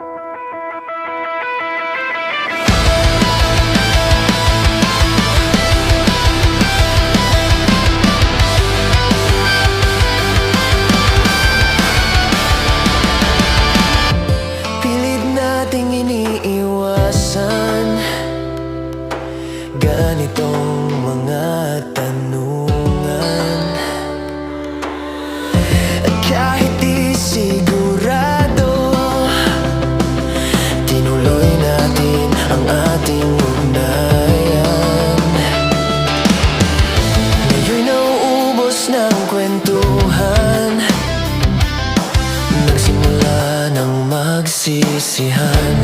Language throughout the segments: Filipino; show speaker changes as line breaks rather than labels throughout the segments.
Pilit nating iniiwasan ganitong mga tanungan, at kahit di sigurado, tinuloy natin ang ating ugnayan. Ngayon'y nauubos ng kwentuhan, nagsimula ng magsisihan.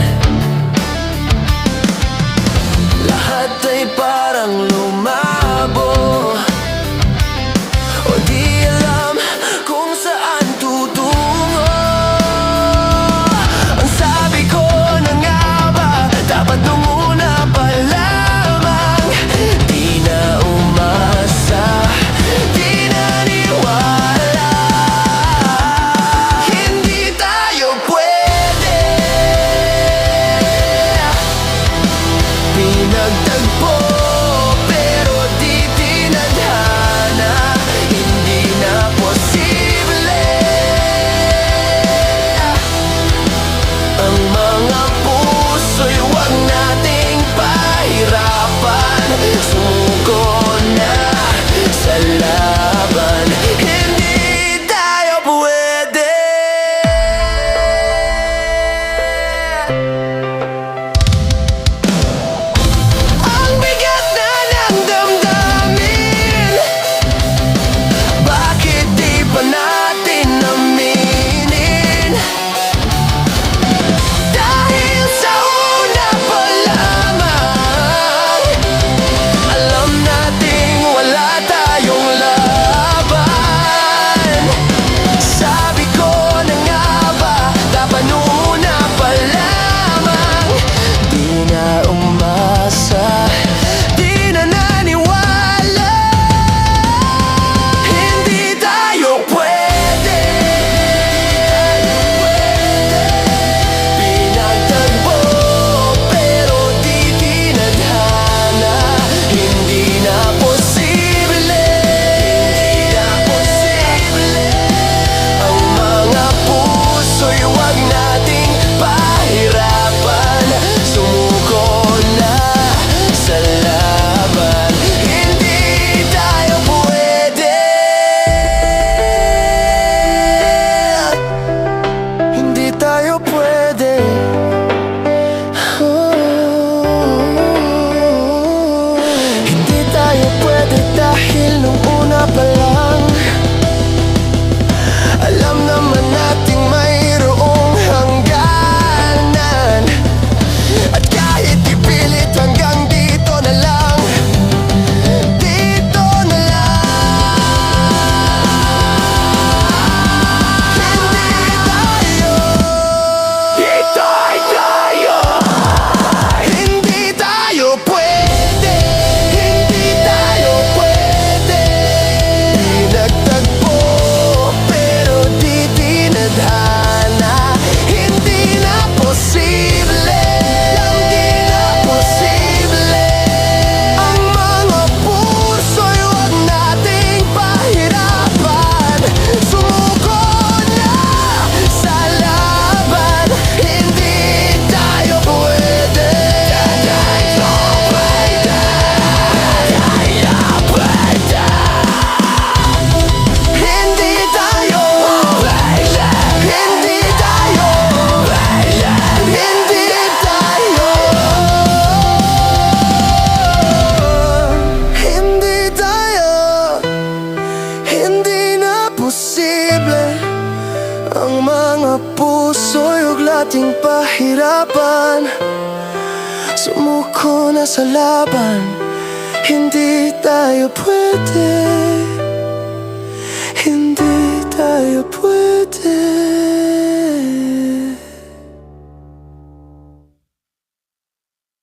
Lahat ay parang lumabo, o di alam kung saan tutungo. Ang sabi ko na nga ba, dapat nung una pa lamang di na umasa, di naniwala. Hindi tayo pwede, pinagtagpo pero di tinadhana. Hindi na posible ang mga puso'y wag nating pahirapan. Sumuko na sa laban, hindi tayo pwede. Ang bigat na ng damdamin, bakit di pa natin aminin? Dahil sa una pa lamang, alam nating wala tayong laban. Sabi ko na nga ba, dapat nung una pa lamang di na umasa, di na naniwala. Hindi tayo pwede, pinagtagpo pero di tinadhana. Hindi na posible, hindi na posible. Ang mga puso'y wag nating pahirapan. Sumuko na sa laban, hindi tayo pwede. Hindi tayo pwede. Hindi tayo pwede dahil nung una pa lang, alam naman nating mayroong hangganan. At kahit ipilit hanggang dito na lang, dito na lang. Hindi tayo pwede, hindi tayo pwede. Pinagtagpo pero di tinadhana. Hindi na posible, hindi na posible. Ang mga puso'y wag nating pahirapan. Sumuko na sa laban, hindi tayo pwede. Hindi tayo, hindi tayo, hindi tayo, hindi tayo, hindi na posible. Ang mga puso'y huwag nating pahirapan. Sumuko na sa laban, hindi tayo pwede, hindi tayo pwede.